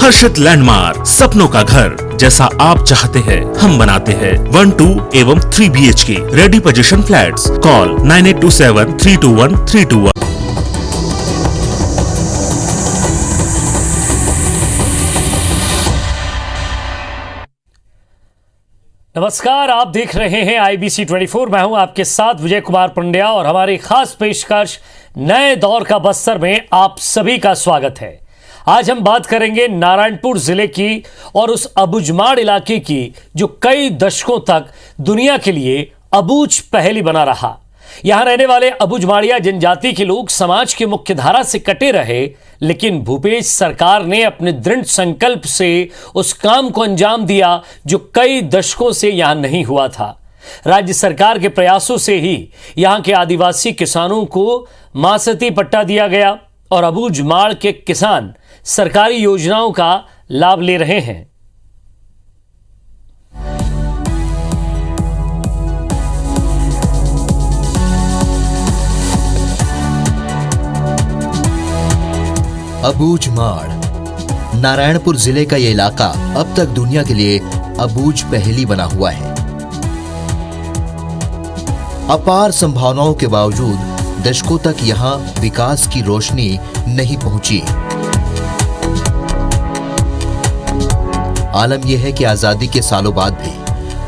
हर्षित landmark, सपनों का घर जैसा आप चाहते हैं हम बनाते हैं। 1, 2 एवं 3 BHK ready position flats. Call 9827321321। नमस्कार, आप देख रहे हैं IBC 24। मैं हूं आपके साथ विजय कुमार पंड्या और हमारी खास पेशकश नए दौर का बस्तर में आप सभी का स्वागत है। आज हम बात करेंगे नारायणपुर जिले की और उस अबूझमाड़ इलाके की जो कई दशकों तक दुनिया के लिए अबूझ पहेली बना रहा। यहां रहने वाले अबूझमाड़िया जनजाति के लोग समाज की मुख्य धारा से कटे रहे, लेकिन भूपेश सरकार ने अपने दृढ़ संकल्प से उस काम को अंजाम दिया जो कई दशकों से यहां नहीं हुआ था। राज्य सरकार के प्रयासों से ही यहां के आदिवासी किसानों को मासती पट्टा दिया गया और अबूझमाड़ के किसान सरकारी योजनाओं का लाभ ले रहे हैं। अबूझमाड़ नारायणपुर जिले का यह इलाका अब तक दुनिया के लिए अबूझ पहेली बना हुआ है। अपार संभावनाओं के बावजूद दशकों तक यहां विकास की रोशनी नहीं पहुंची। आलम यह है कि आजादी के सालों बाद भी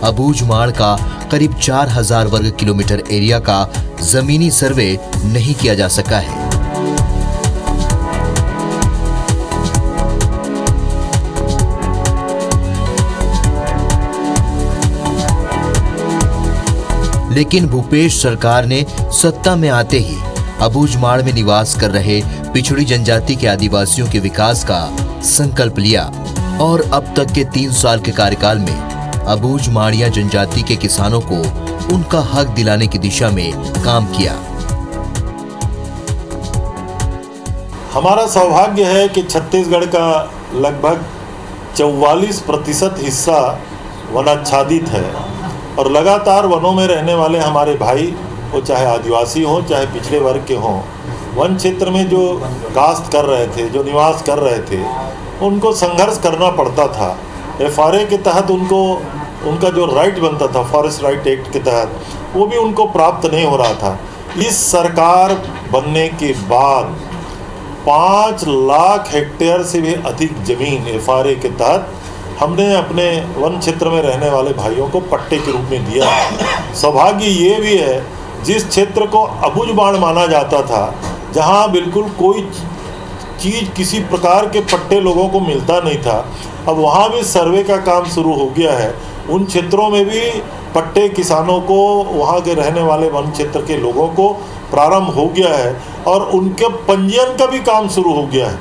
अबूझमाड़ का करीब 4000 वर्ग किलोमीटर एरिया का जमीनी सर्वे नहीं किया जा सका है। लेकिन भूपेश सरकार ने सत्ता में आते ही अबूझमाड़ में निवास कर रहे पिछड़ी जनजाति के आदिवासियों के विकास का संकल्प लिया और अब तक के 3 साल के कार्यकाल में अबूझमाड़िया जनजाति के किसानों को उनका हक दिलाने की दिशा में काम किया। हमारा सौभाग्य है कि छत्तीसगढ़ का लगभग 44% हिस्सा वनाच्छादित है और लगातार वनों में रहने वाले हमारे भाई, वो चाहे आदिवासी हों चाहे पिछड़े वर्ग के हों, वन क्षेत्र में जो काश्त कर रहे थे, जो निवास कर रहे थे, उनको संघर्ष करना पड़ता था। FRA के तहत उनका जो राइट बनता था, फॉरेस्ट राइट एक्ट के तहत, वो भी उनको प्राप्त नहीं हो रहा था। इस सरकार बनने के बाद 5 लाख हेक्टेयर से भी अधिक जमीन FRA के तहत हमने अपने वन क्षेत्र में रहने वाले भाइयों को पट्टे के रूप में दिया। सौभाग्य ये भी है, जिस क्षेत्र को अबूझमाड़ माना जाता था, जहाँ बिल्कुल कोई चीज़ किसी प्रकार के पट्टे लोगों को मिलता नहीं था, अब वहाँ भी सर्वे का काम शुरू हो गया है। उन क्षेत्रों में भी पट्टे किसानों को, वहाँ के रहने वाले वन क्षेत्र के लोगों को प्रारंभ हो गया है और उनके पंजीयन का भी काम शुरू हो गया है।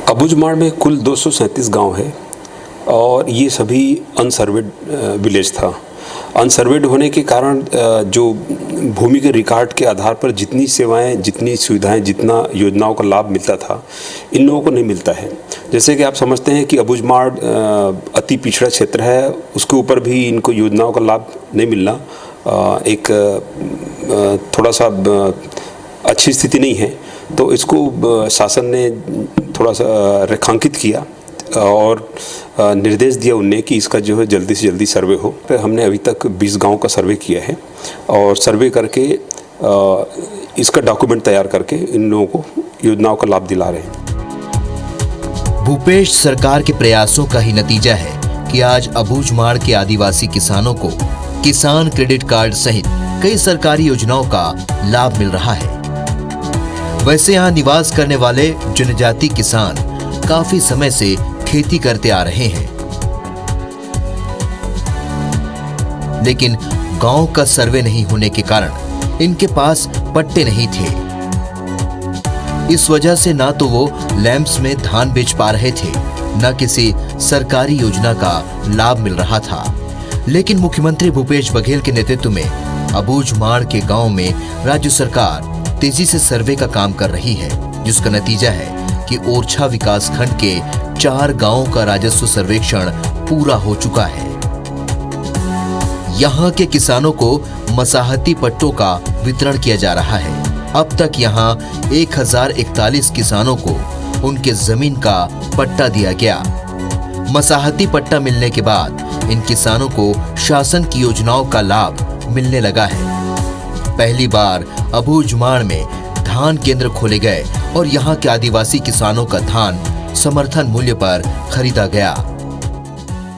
अबूझमाड़ में कुल 237 गांव है और ये सभी अनसर्वेड विलेज था। अनसर्वेड होने के कारण जो भूमि के रिकॉर्ड के आधार पर जितनी सेवाएं, जितनी सुविधाएं, जितना योजनाओं का लाभ मिलता था, इन लोगों को नहीं मिलता है। जैसे कि आप समझते हैं कि अबूझमाड़ अति पिछड़ा क्षेत्र है, उसके ऊपर भी इनको योजनाओं का लाभ नहीं मिलना एक थोड़ा सा अच्छी स्थिति नहीं है। तो इसको शासन ने थोड़ा सा रेखांकित किया और निर्देश दिया उनने कि इसका जो है जल्दी से जल्दी सर्वे हो। तो हमने अभी तक 20 गांव का सर्वे किया है और सर्वे करके इसका डॉक्यूमेंट तैयार करके इन लोगों को योजनाओं का लाभ दिला रहे हैं। भूपेश सरकार के प्रयासों का ही नतीजा है कि आज अबूझमाड़ के आदिवासी किसानों को किसान क्रेडिट कार्ड सहित कई सरकारी योजनाओं का लाभ मिल रहा है। वैसे यहाँ निवास करने वाले जनजाति किसान काफी समय से खेती करते आ रहे हैं, लेकिन गांव का सर्वे नहीं होने के कारण इनके पास पट्टे नहीं थे। इस वजह से ना तो वो लैंप्स में धान बेच पा रहे थे, न किसी सरकारी योजना का लाभ मिल रहा था। लेकिन मुख्यमंत्री भूपेश बघेल के नेतृत्व में अबूझमाड़ के गांव में राज्य सरकार तेजी से सर्वे का काम कर रही है, जिसका नतीजा है कि ओरछा विकास खंड के 4 गांवों का राजस्व सर्वेक्षण पूरा हो चुका है। यहाँ के किसानों को मसाहती पट्टों का वितरण किया जा रहा है। अब तक यहाँ 1041 किसानों को उनके जमीन का पट्टा दिया गया। मसाहती पट्टा मिलने के बाद इन किसानों को शासन की योजनाओं का लाभ मिलने लगा है। पहली बार अबूझमाड़ में धान केंद्र खोले गए और यहाँ के आदिवासी किसानों का धान समर्थन मूल्य पर खरीदा गया।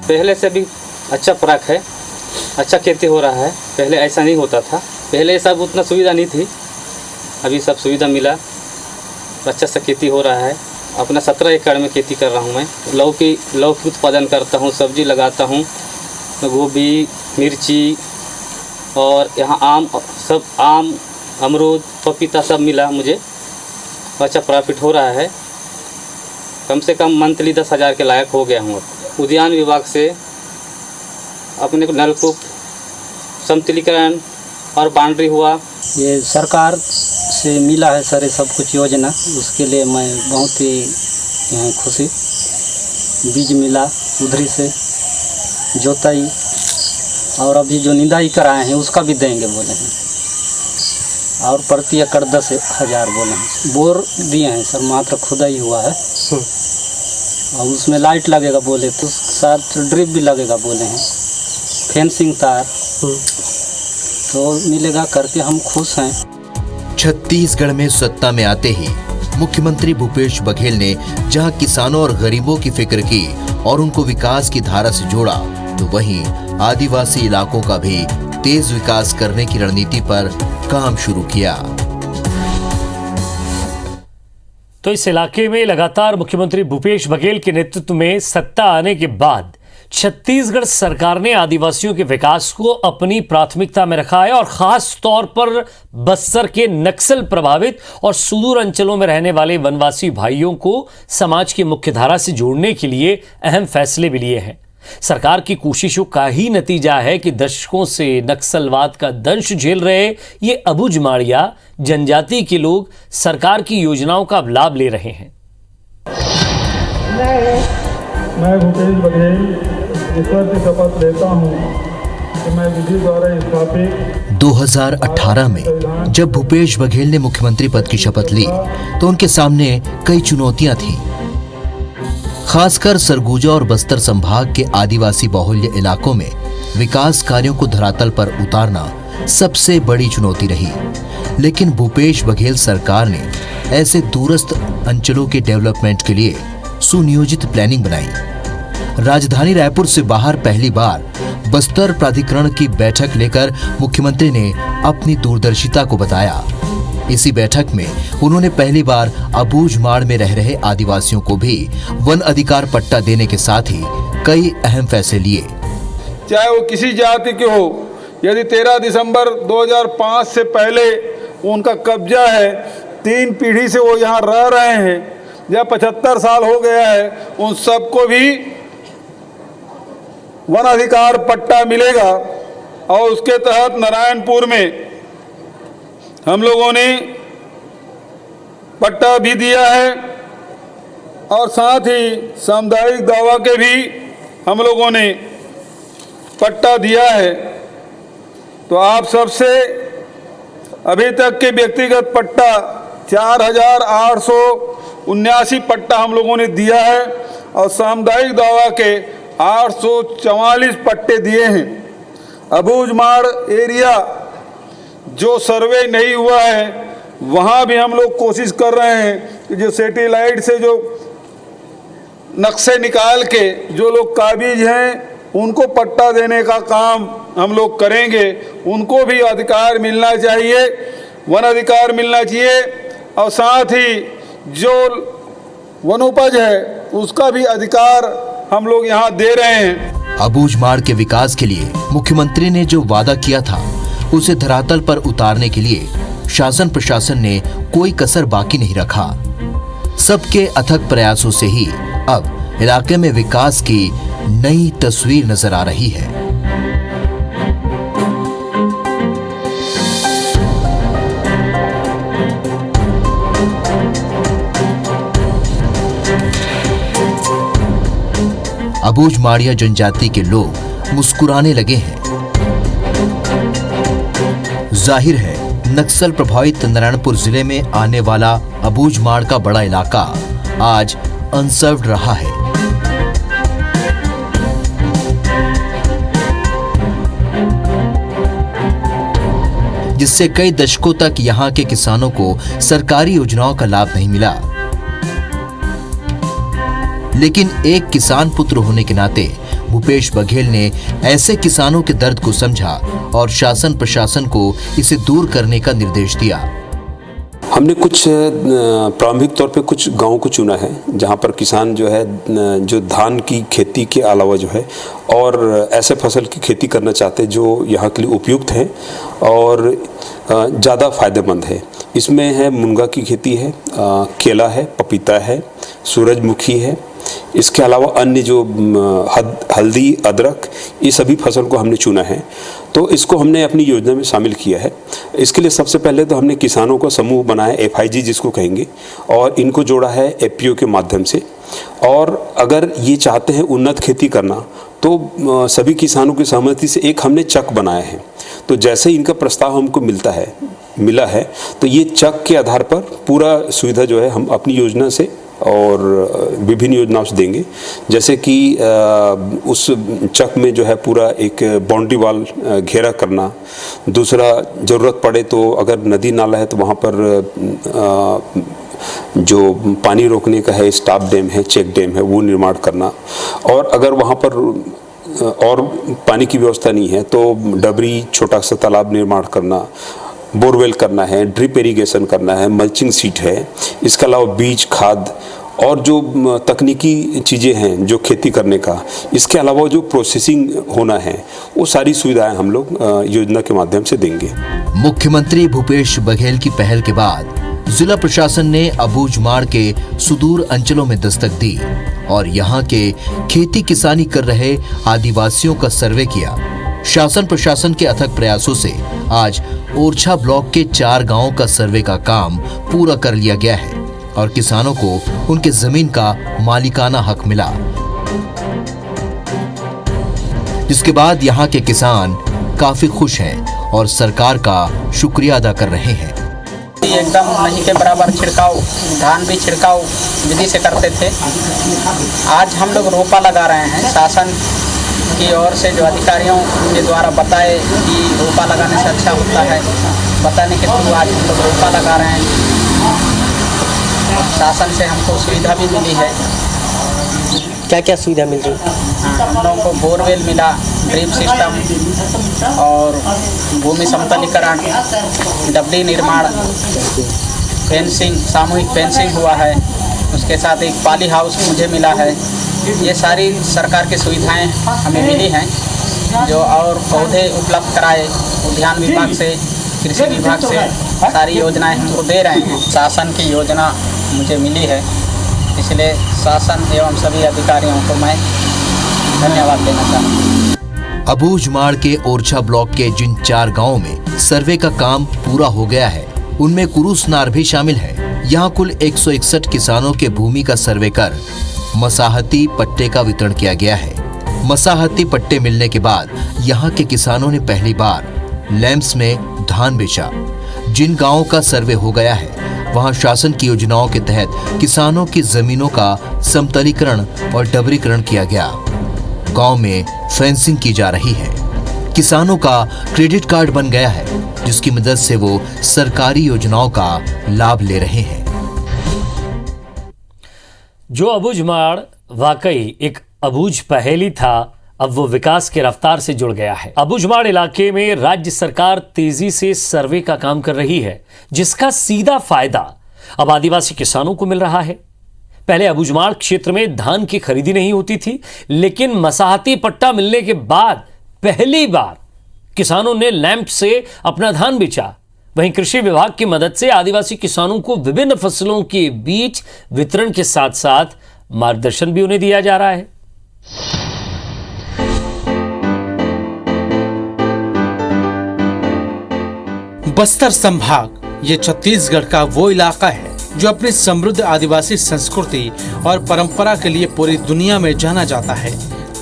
पहले से भी अच्छा फर्क है, अच्छा खेती हो रहा है। पहले ऐसा नहीं होता था, पहले सब उतना सुविधा नहीं थी, अभी सब सुविधा मिला, अच्छा सा खेती हो रहा है। अपना 17 एकड़ में खेती कर रहा हूँ मैं। लौकी उत्पादन करता हूँ, सब्जी लगाता हूँ, गोभी, मिर्ची और यहाँ आम, अमरूद, पपीता सब मिला मुझे। अच्छा प्रॉफिट हो रहा है। कम से कम मंथली 10,000 के लायक हो गया हूँ। उद्यान विभाग से अपने को नलकूप, समतलीकरण और बाउंड्री हुआ। ये सरकार से मिला है सर सब कुछ योजना, उसके लिए मैं बहुत ही खुशी। बीज मिला उधरी से, जोताई और अभी जो निदाई कराए हैं उसका भी देंगे बोले हैं, और प्रति एकड़ 10,000 बोले हैं। बोर दिए हैं सर, मात्र खुदाई हुआ है और उसमें लाइट लगेगा बोले, तो साथ ड्रिप भी लगेगा बोले हैं, फेंसिंग तार तो मिलेगा करके हम खुश हैं। छत्तीसगढ़ में सत्ता में आते ही मुख्यमंत्री भूपेश बघेल ने जहां किसानों और गरीबों की फिक्र की और उनको विकास की धारा से जोड़ा, तो वहीं आदिवासी इलाकों का भी तेज विकास करने की रणनीति पर काम शुरू किया। तो इस इलाके में लगातार मुख्यमंत्री भूपेश बघेल के नेतृत्व में सत्ता आने के बाद छत्तीसगढ़ सरकार ने आदिवासियों के विकास को अपनी प्राथमिकता में रखा है और खास तौर पर बस्तर के नक्सल प्रभावित और सुदूर अंचलों में रहने वाले वनवासी भाइयों को समाज की मुख्यधारा से जोड़ने के लिए अहम फैसले भी लिए हैं। सरकार की कोशिशों का ही नतीजा है कि दशकों से नक्सलवाद का दंश झेल रहे ये अबूझमाड़िया जनजाति के लोग सरकार की योजनाओं का लाभ ले रहे हैं। मैं भूपेश बघेल ईश्वर की शपथ लेता हूँ कि मैं विधि द्वारा स्थापित 2018 में जब भूपेश बघेल ने मुख्यमंत्री पद की शपथ ली तो उनके सामने कई चुनौतियां थीं। खासकर सरगुजा और बस्तर संभाग के आदिवासी बाहुल्य इलाकों में विकास कार्यों को धरातल पर उतारना सबसे बड़ी चुनौती रही। लेकिन भूपेश बघेल सरकार ने ऐसे दूरस्थ अंचलों के डेवलपमेंट के लिए सुनियोजित प्लानिंग बनाई। राजधानी रायपुर से बाहर पहली बार बस्तर प्राधिकरण की बैठक लेकर मुख्यमंत्री ने अपनी दूरदर्शिता को बताया। इसी बैठक में उन्होंने पहली बार अबूझमाड़ में रह रहे आदिवासियों को भी वन अधिकार पट्टा देने के साथ ही कई अहम फैसले लिए। चाहे वो किसी जाति के हो, यदि 13 दिसंबर 2005 से पहले उनका कब्जा है, 3 पीढ़ी से वो यहाँ रह रहे हैं या 75 साल हो गया है, उन सबको भी वन अधिकार पट्टा मिलेगा। और उसके तहत नारायणपुर में हम लोगों ने पट्टा भी दिया है और साथ ही सामुदायिक दावा के भी हम लोगों ने पट्टा दिया है। तो आप सबसे अभी तक के व्यक्तिगत पट्टा 4,879 पट्टा हम लोगों ने दिया है और सामुदायिक दावा के 844 पट्टे दिए हैं। अबूझमाड़ एरिया जो सर्वे नहीं हुआ है वहाँ भी हम लोग कोशिश कर रहे हैं कि जो सैटेलाइट से जो नक्शे निकाल के जो लोग काबिज हैं उनको पट्टा देने का काम हम लोग करेंगे। उनको भी अधिकार मिलना चाहिए, वन अधिकार मिलना चाहिए और साथ ही जो वनोपज है उसका भी अधिकार हम लोग यहाँ दे रहे हैं। अबूझमाड़ के विकास के लिए मुख्यमंत्री ने जो वादा किया था उसे धरातल पर उतारने के लिए शासन प्रशासन ने कोई कसर बाकी नहीं रखा। सबके अथक प्रयासों से ही अब इलाके में विकास की नई तस्वीर नजर आ रही है। अबूझमाड़िया जनजाति के लोग मुस्कुराने लगे हैं। जाहिर है नक्सल प्रभावित नारायणपुर जिले में आने वाला अबूझमाड़ का बड़ा इलाका आज अनसर्व्ड रहा है। जिससे कई दशकों तक यहाँ के किसानों को सरकारी योजनाओं का लाभ नहीं मिला। लेकिन एक किसान पुत्र होने के नाते भूपेश बघेल ने ऐसे किसानों के दर्द को समझा और शासन प्रशासन को इसे दूर करने का निर्देश दिया। हमने कुछ प्रारंभिक तौर पे कुछ गांवों को चुना है जहां पर किसान जो है जो धान की खेती के अलावा जो है और ऐसे फसल की खेती करना चाहते हैं जो यहाँ के लिए उपयुक्त है और ज़्यादा फायदेमंद है। इसमें है मुनगा की खेती है, केला है, पपीता है, सूरजमुखी है। इसके अलावा अन्य जो हल्दी, अदरक, ये सभी फसल को हमने चुना है। तो इसको हमने अपनी योजना में शामिल किया है। इसके लिए सबसे पहले तो हमने किसानों का समूह बनाया, FIG जिसको कहेंगे, और इनको जोड़ा है FPO के माध्यम से। और अगर ये चाहते हैं उन्नत खेती करना तो सभी किसानों की सहमति से एक हमने चक बनाया है। तो जैसे ही इनका प्रस्ताव हमको मिला है तो ये चक के आधार पर पूरा सुविधा जो है हम अपनी योजना से और विभिन्न योजनाओं से देंगे। जैसे कि उस चक में जो है पूरा एक बाउंड्री वाल घेरा करना, दूसरा ज़रूरत पड़े तो अगर नदी नाला है तो वहाँ पर जो पानी रोकने का है स्टॉप डैम है, चेक डैम है, वो निर्माण करना। और अगर वहाँ पर और पानी की व्यवस्था नहीं है तो डबरी, छोटा सा तालाब निर्माण करना, बोरवेल करना है, ड्रिप इरिगेशन करना है, मल्चिंग सीट है। इसके अलावा बीज, खाद और जो तकनीकी चीज़ें हैं जो खेती करने का, इसके अलावा जो प्रोसेसिंग होना है, वो सारी सुविधाएं हम लोग योजना के माध्यम से देंगे। मुख्यमंत्री भूपेश बघेल की पहल के बाद जिला प्रशासन ने अबूझमाड़ के सुदूर अंचलों में दस्तक दी और यहाँ के खेती किसानी कर रहे आदिवासियों का सर्वे किया। शासन प्रशासन के अथक प्रयासों से आज ओरछा ब्लॉक के 4 गांवों का सर्वे का काम पूरा कर लिया गया है और किसानों को उनके जमीन का मालिकाना हक मिला, जिसके बाद यहाँ के किसान काफी खुश हैं और सरकार का शुक्रिया अदा कर रहे हैं। एकदम नहीं के बराबर छिड़काव, धान भी छिड़काव विधि से करते थे। आज हम लोग रोपा लगा रहे हैं। शासन की ओर से जो अधिकारियों के द्वारा बताए कि रोपा लगाने से अच्छा होता है, बताने के थ्रू आज हम लोग रोपा लगा रहे हैं। शासन से हमको सुविधा भी मिली है। क्या क्या सुविधा मिल रही है? हम लोगों को बोरवेल मिला, ड्रिप सिस्टम और भूमि समतलीकरण, डबरी निर्माण, फेंसिंग, सामूहिक फेंसिंग हुआ है। उसके साथ एक पाली हाउस मुझे मिला है। ये सारी सरकार की सुविधाएं हमें मिली हैं जो और पौधे उपलब्ध कराए उद्यान विभाग से, कृषि विभाग से सारी योजनाएं हमको दे रहे हैं। शासन की योजना मुझे मिली है, इसलिए शासन एवं सभी अधिकारियों को मैं धन्यवाद देना चाहता हूँ। अबूझमाड़ के ओरछा ब्लॉक के जिन 4 गांवों में सर्वे का काम पूरा हो गया है उनमें कुरुसनार भी शामिल है। यहाँ कुल 161 किसानों के भूमि का सर्वे कर मसाहती पट्टे का वितरण किया गया है। मसाहती पट्टे मिलने के बाद यहाँ के किसानों ने पहली बार लैम्प्स में धान बेचा। जिन गांवों का सर्वे हो गया है वहां शासन की योजनाओं के तहत किसानों की जमीनों का समतलीकरण और डबरीकरण किया गया। गांव में फेंसिंग की जा रही है। किसानों का क्रेडिट कार्ड बन गया है जिसकी मदद से वो सरकारी योजनाओं का लाभ ले रहे हैं। जो अबूझमाड़ वाकई एक अबूझ पहेली था, अब वो विकास के रफ्तार से जुड़ गया है। अबूझमाड़ इलाके में राज्य सरकार तेजी से सर्वे का काम कर रही है, जिसका सीधा फायदा अब आदिवासी किसानों को मिल रहा है। पहले अबूझमाड़ क्षेत्र में धान की खरीदी नहीं होती थी, लेकिन मसाहती पट्टा मिलने के बाद पहली बार किसानों ने लैंप से अपना धान बेचा। वहीं कृषि विभाग की मदद से आदिवासी किसानों को विभिन्न फसलों के बीच वितरण के साथ साथ मार्गदर्शन भी उन्हें दिया जा रहा है। बस्तर संभाग ये छत्तीसगढ़ का वो इलाका है जो अपनी समृद्ध आदिवासी संस्कृति और परंपरा के लिए पूरी दुनिया में जाना जाता है।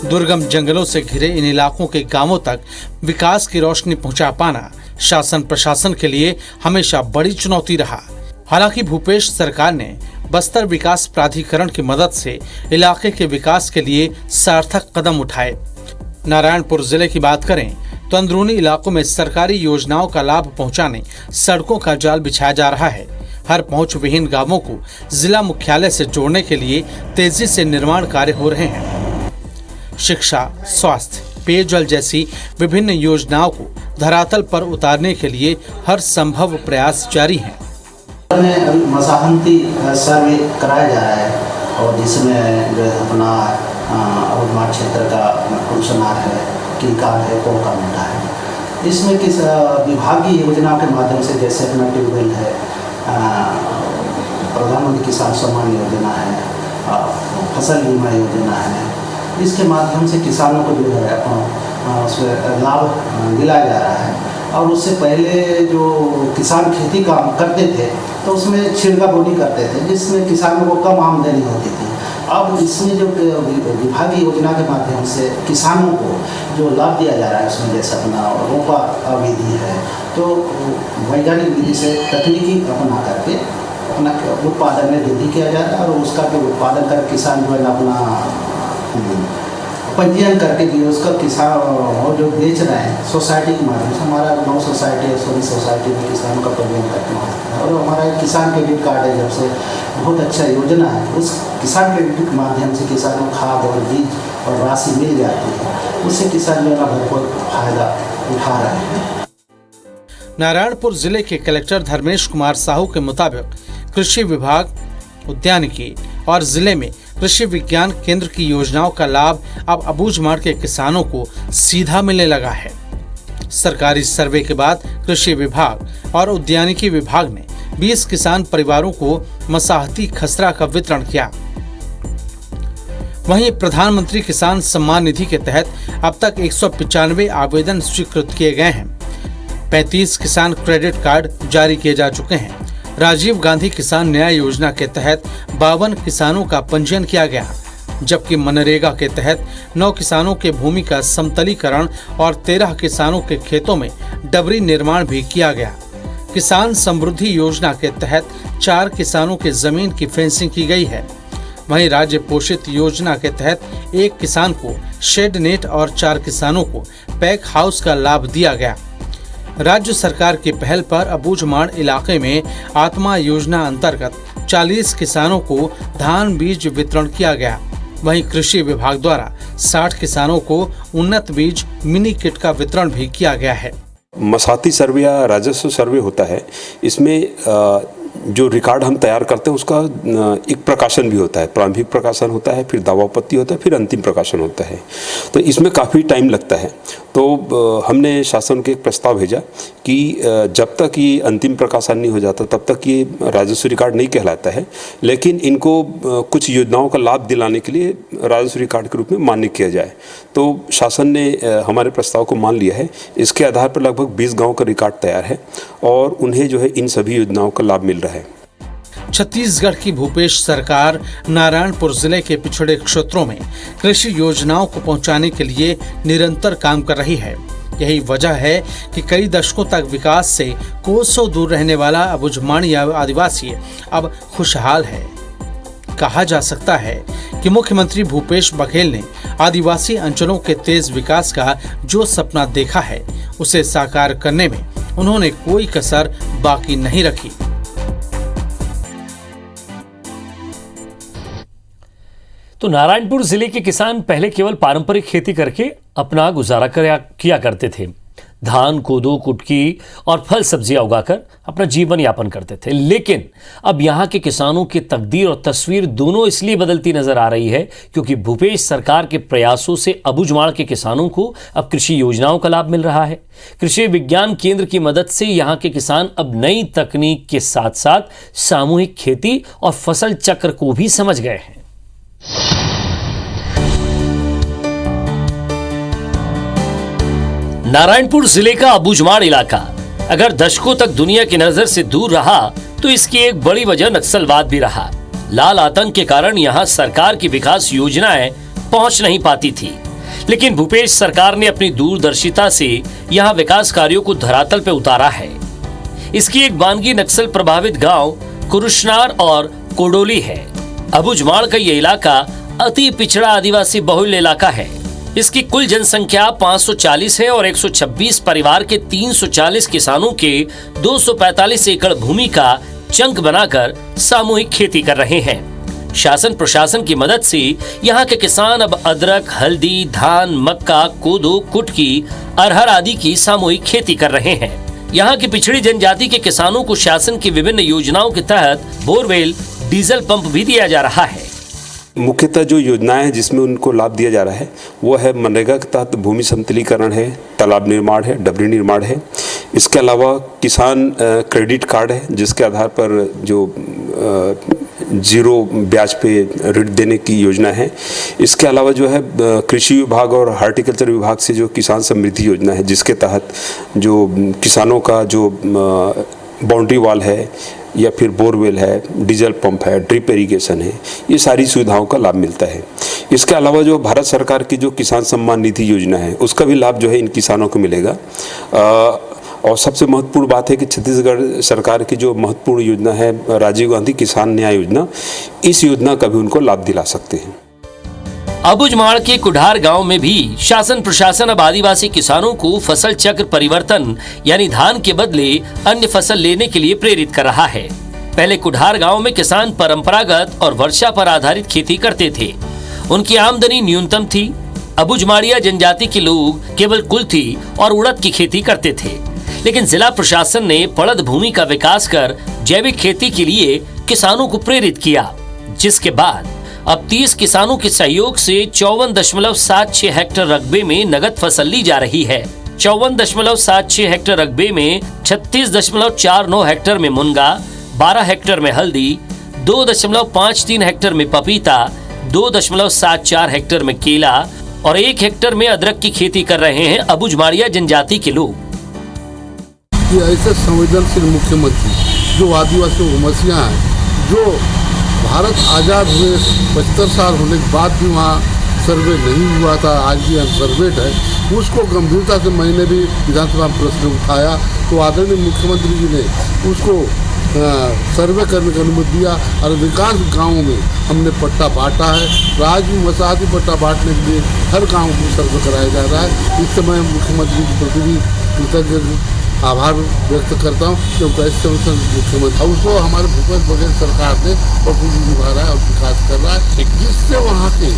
दुर्गम जंगलों से घिरे इन इलाकों के गांवों तक विकास की रोशनी पहुंचा पाना शासन प्रशासन के लिए हमेशा बड़ी चुनौती रहा। हालांकि भूपेश सरकार ने बस्तर विकास प्राधिकरण की मदद से इलाके के विकास के लिए सार्थक कदम उठाए। नारायणपुर जिले की बात करें तो अंदरूनी इलाकों में सरकारी योजनाओं का लाभ पहुंचाने सड़कों का जाल बिछाया जा रहा है। हर पहुंच विहीन गांवों को जिला मुख्यालय से जोड़ने के लिए तेजी से निर्माण कार्य हो रहे हैं। शिक्षा, स्वास्थ्य, पेयजल जैसी विभिन्न योजनाओं को धरातल पर उतारने के लिए हर संभव प्रयास जारी है। अभी मसाहंती सर्वे कराया जा रहा है और जिसमें जो अपना अवधमाड़ क्षेत्र का कुलसनार है, कीकार है, कोका मेटा है। इसमें किस विभागीय योजनाओं के माध्यम से, जैसे अपना ट्यूबवेल है, प्रधानमंत्री किसान सम्मान योजना है, फसल बीमा योजना है, इसके माध्यम से किसानों को जो है उसमें लाभ दिलाया जा रहा है। और उससे पहले जो किसान खेती काम करते थे तो उसमें छिड़का बोनी करते थे, जिसमें किसानों को कम आमदनी होती थी। अब इसमें जो विभागीय योजना के माध्यम से किसानों को जो लाभ दिया जा रहा है, उसमें जैसे अपना रोपा विधि है, तो वैज्ञानिक विधि से तकनीकी अपना करके अपना उत्पादन में वृद्धि किया जा रहा है। और उसका जो उत्पादन कर किसान जो है अपना पंजीयन करके भी उसका किसान और जो बेच रहे हैं सोसाइटी के माध्यम से, हमारा 9 सोसाइटी है, 16 सोसाइटी में किसानों का पंजीयन करते हैं। और हमारा एक किसान क्रेडिट कार्ड है, जब से बहुत अच्छा योजना है। उस किसान क्रेडिट के माध्यम से किसानों को खाद और बीज और राशि मिल जाती है, उससे किसान जो है भरपूर फायदा उठा रहे हैं। नारायणपुर जिले के कलेक्टर धर्मेश कुमार साहू के मुताबिक कृषि विभाग, उद्यानिकी और जिले में कृषि विज्ञान केंद्र की योजनाओं का लाभ अब अबूझमाड़ के किसानों को सीधा मिलने लगा है। सरकारी सर्वे के बाद कृषि विभाग और उद्यानिकी विभाग ने 20 किसान परिवारों को मसाहती खसरा का वितरण किया। वहीं प्रधानमंत्री किसान सम्मान निधि के तहत अब तक 195 आवेदन स्वीकृत किए गए हैं। 35 किसान क्रेडिट कार्ड जारी किए जा चुके हैं। राजीव गांधी किसान न्याय योजना के तहत 52 किसानों का पंजीयन किया गया, जबकि मनरेगा के तहत 9 किसानों के भूमि का समतलीकरण और 13 किसानों के खेतों में डबरी निर्माण भी किया गया। किसान समृद्धि योजना के तहत 4 किसानों के जमीन की फेंसिंग की गई है। वहीं राज्य पोषित योजना के तहत 1 किसान को शेड नेट और 4 किसानों को पैक हाउस का लाभ दिया गया। राज्य सरकार की पहल पर अबूझमाड़ इलाके में आत्मा योजना अंतर्गत 40 किसानों को धान बीज वितरण किया गया। वहीं कृषि विभाग द्वारा 60 किसानों को उन्नत बीज मिनी किट का वितरण भी किया गया है। मसाहती सर्वे या राजस्व सर्वे होता है, इसमें जो रिकॉर्ड हम तैयार करते हैं उसका एक प्रकाशन भी होता है। प्रारंभिक प्रकाशन होता है, फिर दावापत्ति होता है, फिर अंतिम प्रकाशन होता है। तो इसमें काफ़ी टाइम लगता है। तो हमने शासन को एक प्रस्ताव भेजा कि जब तक ये अंतिम प्रकाशन नहीं हो जाता तब तक ये राजस्व रिकॉर्ड नहीं कहलाता है, लेकिन इनको कुछ योजनाओं का लाभ दिलाने के लिए राजस्व रिकॉर्ड के रूप में मान्य किया जाए। तो शासन ने हमारे प्रस्ताव को मान लिया है। इसके आधार पर लगभग 20 गाँव का रिकॉर्ड तैयार है और उन्हें जो है इन सभी योजनाओं का लाभ मिल रहा है। छत्तीसगढ़ की भूपेश सरकार नारायणपुर जिले के पिछड़े क्षेत्रों में कृषि योजनाओं को पहुंचाने के लिए निरंतर काम कर रही है। यही वजह है कि कई दशकों तक विकास से कोसों दूर रहने वाला अबूझमाड़ी आदिवासी अब खुशहाल है। कहा जा सकता है कि मुख्यमंत्री भूपेश बघेल ने आदिवासी अंचलों के तेज विकास का जो सपना देखा है, उसे साकार करने में उन्होंने कोई कसर बाकी नहीं रखी। तो नारायणपुर जिले के किसान पहले केवल पारंपरिक खेती करके अपना गुजारा किया करते थे। धान, कोदो, कुटकी और फल सब्जियां उगाकर अपना जीवन यापन करते थे। लेकिन अब यहाँ के किसानों की तकदीर और तस्वीर दोनों इसलिए बदलती नजर आ रही है क्योंकि भूपेश सरकार के प्रयासों से अबूझमाड़ के किसानों को अब कृषि योजनाओं का लाभ मिल रहा है। कृषि विज्ञान केंद्र की मदद से यहाँ के किसान अब नई तकनीक के साथ साथ सामूहिक खेती और फसल चक्र को भी समझ गए हैं। नारायणपुर जिले का अबूझमाड़ इलाका अगर दशकों तक दुनिया की नजर से दूर रहा तो इसकी एक बड़ी वजह नक्सलवाद भी रहा। लाल आतंक के कारण यहाँ सरकार की विकास योजनाएं पहुंच नहीं पाती थी, लेकिन भूपेश सरकार ने अपनी दूरदर्शिता से यहाँ विकास कार्यों को धरातल पर उतारा है। इसकी एक बानगी नक्सल प्रभावित गांव कुरुशनार और कोडोली है। अबूझमाड़ का ये इलाका अति पिछड़ा आदिवासी बहुल इलाका है। इसकी कुल जनसंख्या 540 है और 126 परिवार के 340 किसानों के 245 एकड़ भूमि का चंक बनाकर सामूहिक खेती कर रहे हैं। शासन प्रशासन की मदद से यहाँ के किसान अब अदरक, हल्दी, धान, मक्का, कोदो, कुटकी, अरहर आदि की सामूहिक खेती कर रहे हैं। यहाँ की पिछड़ी जनजाति के किसानों को शासन की विभिन्न योजनाओं के तहत बोरवेल, डीजल पंप भी दिया जा रहा है। मुख्यतः जो योजनाएं हैं जिसमें उनको लाभ दिया जा रहा है वो है मनरेगा के तहत भूमि समतलीकरण है, तालाब निर्माण है, डबरी निर्माण है। इसके अलावा किसान क्रेडिट कार्ड है जिसके आधार पर जो जीरो ब्याज पे ऋण देने की योजना है। इसके अलावा जो है कृषि विभाग और हार्टिकल्चर विभाग से जो किसान समृद्धि योजना है जिसके तहत जो किसानों का जो बाउंड्री वॉल है या फिर बोरवेल है, डीजल पंप है, ड्रिप इरिगेशन है, ये सारी सुविधाओं का लाभ मिलता है। इसके अलावा जो भारत सरकार की जो किसान सम्मान निधि योजना है उसका भी लाभ जो है इन किसानों को मिलेगा। और सबसे महत्वपूर्ण बात है कि छत्तीसगढ़ सरकार की जो महत्वपूर्ण योजना है राजीव गांधी किसान न्याय योजना, इस योजना का भी उनको लाभ दिला सकते हैं। अबुझमाड़ के कुठार गांव में भी शासन प्रशासन अब आदिवासी किसानों को फसल चक्र परिवर्तन यानी धान के बदले अन्य फसल लेने के लिए प्रेरित कर रहा है। पहले कुठार गांव में किसान परंपरागत और वर्षा पर आधारित खेती करते थे। उनकी आमदनी न्यूनतम थी। अबुझमाड़िया जनजाति के लोग केवल कुल्थी और उड़द की खेती करते थे, लेकिन जिला प्रशासन ने पड़द भूमि का विकास कर जैविक खेती के लिए किसानों को प्रेरित किया, जिसके बाद अब 30 किसानों के सहयोग से 54.76 हेक्टेयर रकबे में नगद फसल ली जा रही है। 54.76 हेक्टेयर रकबे में 36.49 हेक्टेयर में मुनगा, 12 हेक्टेयर में हल्दी, 2.53 हेक्टेयर में पपीता, 2.74 हेक्टेयर में केला और 1 हेक्टेयर में अदरक की खेती कर रहे हैं अबुझमाड़िया जनजाति के लोग। ये ऐसे संवेदनशील मुख्यमंत्री जो आदिवासी समस्या है, जो भारत आज़ाद हुए 75 साल होने के बाद भी वहाँ सर्वे नहीं हुआ था, आज भी अनसर्वेड है, उसको गंभीरता से मैंने भी विधानसभा में प्रश्न उठाया तो आदरणीय मुख्यमंत्री जी ने उसको सर्वे करने की अनुमति दिया और अधिकांश गाँवों में हमने पट्टा बांटा है। राज्य में वसाहती पट्टा बांटने के लिए हर गाँव को सर्वे कराया जा रहा है। इस समय मुख्यमंत्री के प्रति भी कृतज्ञ आभार व्यक्त करता हूँ क्योंकि ऐसे मुख्यमंत्री उसको हमारे भूपेश बघेल सरकार ने बखूबी निभा रहा है और विकास कर रहा है, जिससे वहाँ के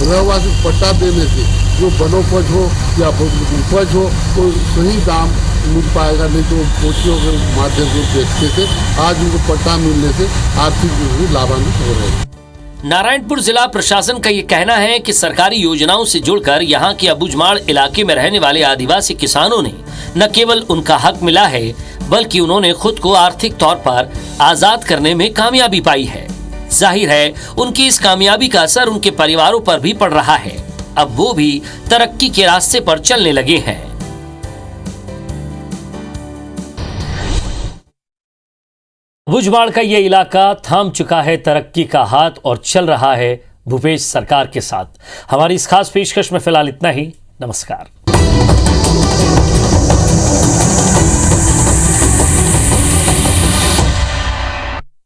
रहवासी पट्टा देने से जो वनोपज हो या उपज हो तो सही दाम मिल पाएगा, नहीं तो कोचियों के माध्यम से बेचते थे। आज उनको पट्टा मिलने से आर्थिक रूप से लाभान्वित हो रहे हैं। नारायणपुर जिला प्रशासन का ये कहना है कि सरकारी योजनाओं से जुड़कर यहाँ के अबुझमाड़ इलाके में रहने वाले आदिवासी किसानों ने न केवल उनका हक मिला है बल्कि उन्होंने खुद को आर्थिक तौर पर आजाद करने में कामयाबी पाई है। जाहिर है उनकी इस कामयाबी का असर उनके परिवारों पर भी पड़ रहा है। अब वो भी तरक्की के रास्ते पर चलने लगे हैं। अबुझमाड़ का ये इलाका थाम चुका है तरक्की का हाथ और चल रहा है भूपेश सरकार के साथ। हमारी इस खास पेशकश में फिलहाल इतना ही। नमस्कार।